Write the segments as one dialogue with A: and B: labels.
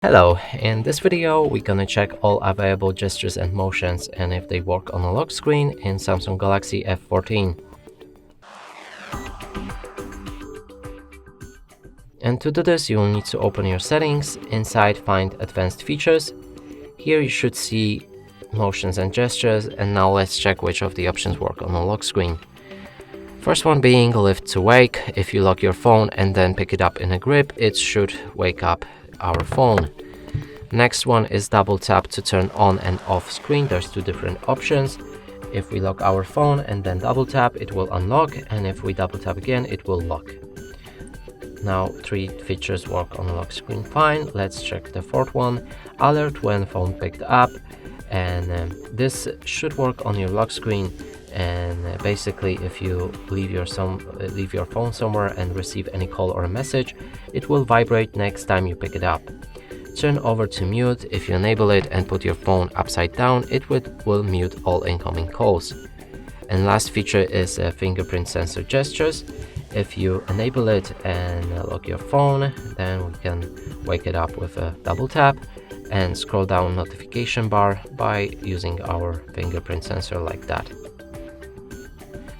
A: Hello, in this video we're gonna check all available gestures and motions and if they work on a lock screen in Samsung Galaxy F14. And to do this you will need to open your settings, inside find advanced features. Here you should see motions and gestures, and now let's check which of the options work on a lock screen. First one being lift to wake. If you lock your phone and then pick it up in a grip, it should wake up our phone. Next one is double tap to turn on and off screen. There's two different options. If we lock our phone and then double tap, it will unlock, and if we double tap again, it will lock. Now three features work on the lock screen fine. Let's check the fourth one, alert when phone picked up, and this should work on your lock screen. And basically if you leave your phone somewhere and receive any call or a message, it will vibrate next time you pick it up. Turn over to mute. If you enable it and put your phone upside down, it will mute all incoming calls. And last feature is fingerprint sensor gestures. If you enable it and lock your phone, then we can wake it up with a double tap and scroll down notification bar by using our fingerprint sensor like that.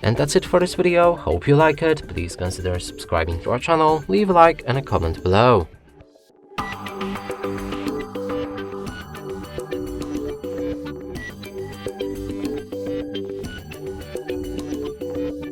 A: And that's it for this video. Hope you like it. Please consider subscribing to our channel, leave a like and a comment below.